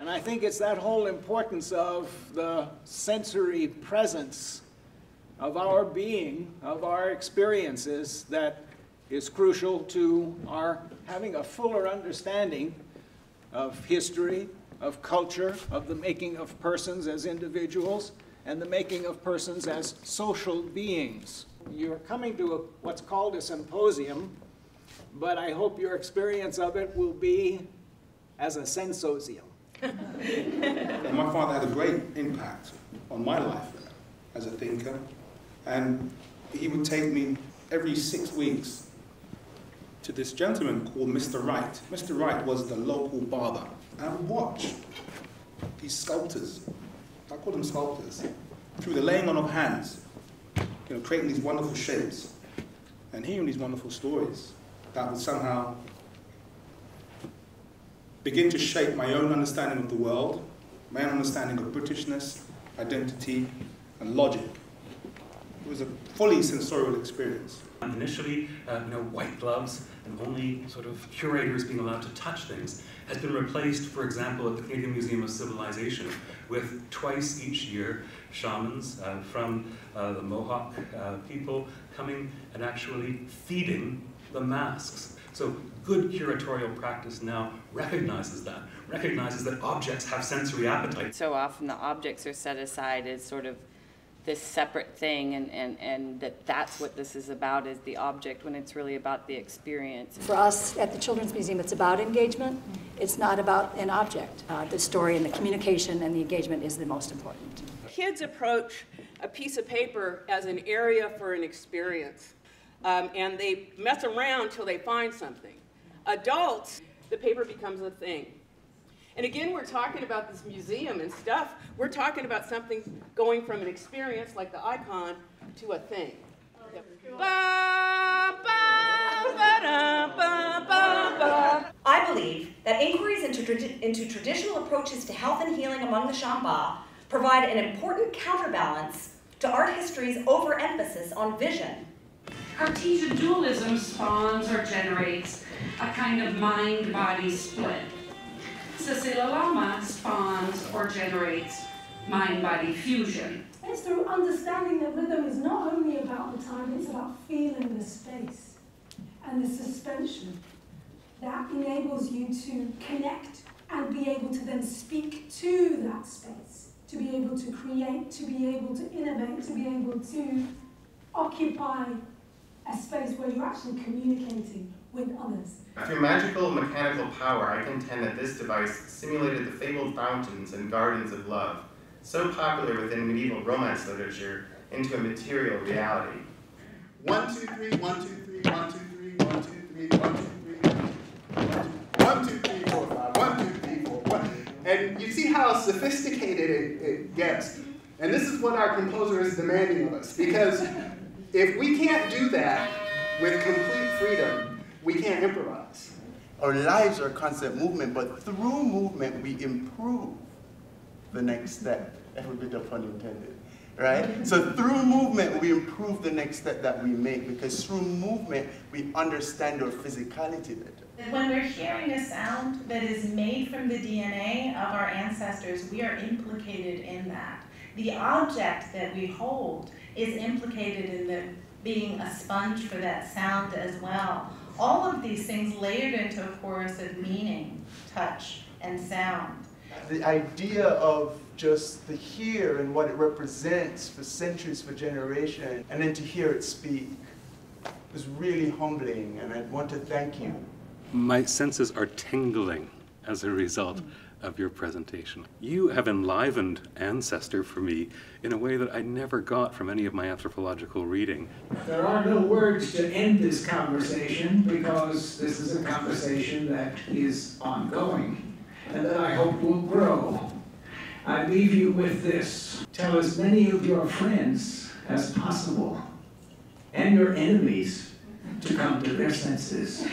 And I think it's that whole importance of the sensory presence of our being, of our experiences, that is crucial to our having a fuller understanding of history, of culture, of the making of persons as individuals, and the making of persons as social beings. You're coming to what's called a symposium, but I hope your experience of it will be as a sensosium. My father had a great impact on my life as a thinker, and he would take me every 6 weeks to this gentleman called Mr. Wright. Mr. Wright was the local barber, and I would watch these sculptors, I call them sculptors, through the laying on of hands, creating these wonderful shapes and hearing these wonderful stories that would somehow begin to shape my own understanding of the world, my own understanding of Britishness, identity, and logic. It was a fully sensorial experience. Initially, white gloves and only sort of curators being allowed to touch things has been replaced, for example, at the Canadian Museum of Civilization with twice each year shamans from the Mohawk people coming and actually feeding the masks. So good curatorial practice now recognizes that objects have sensory appetite. So often the objects are set aside as sort of this separate thing, and that's what this is about, is the object, when it's really about the experience. For us at the Children's Museum, it's about engagement. It's not about an object. The story and the communication and the engagement is the most important. Kids approach a piece of paper as an area for an experience, and they mess around till they find something. Adults, the paper becomes a thing. And again, we're talking about this museum and stuff. We're talking about something going from an experience like the icon to a thing. I believe that inquiries into traditional approaches to health and healing among the Shamba provide an important counterbalance to art history's overemphasis on vision. Cartesian dualism spawns or generates a kind of mind-body split. Sisilama spawns or generates mind-body fusion. It's through understanding that rhythm is not only about the time, it's about feeling the space and the suspension that enables you to connect and be able to then speak to that space, to be able to create, to be able to innovate, to be able to occupy a space where you're actually communicating with others. Through magical mechanical power, I contend that this device simulated the fabled fountains and gardens of love, so popular within medieval romance literature, into a material reality. 1, 2, 3, 1, 2, 3, 1, 2, 3, 1, 2, 3, 1, 2, 3, 1, 2, 3, 4, 5, 1, 2, 3, 4, 1. And you see how sophisticated it gets. And this is what our composer is demanding of us, because if we can't do that with complete freedom, we can't improvise. Our lives are constant movement, but through movement we improve the next step, every bit of pun intended, right? So through movement we improve the next step that we make, because through movement we understand our physicality better. When we're hearing a sound that is made from the DNA of our ancestors, we are implicated in that. The object that we hold is implicated in being a sponge for that sound as well. All of these things layered into a chorus of meaning, touch, and sound. The idea of just the here and what it represents for centuries, for generations, and then to hear it speak was really humbling, and I want to thank you. My senses are tingling as a result of your presentation. You have enlivened ancestor for me in a way that I never got from any of my anthropological reading. There are no words to end this conversation, because this is a conversation that is ongoing and that I hope will grow. I leave you with this. Tell as many of your friends as possible, and your enemies, to come to their senses.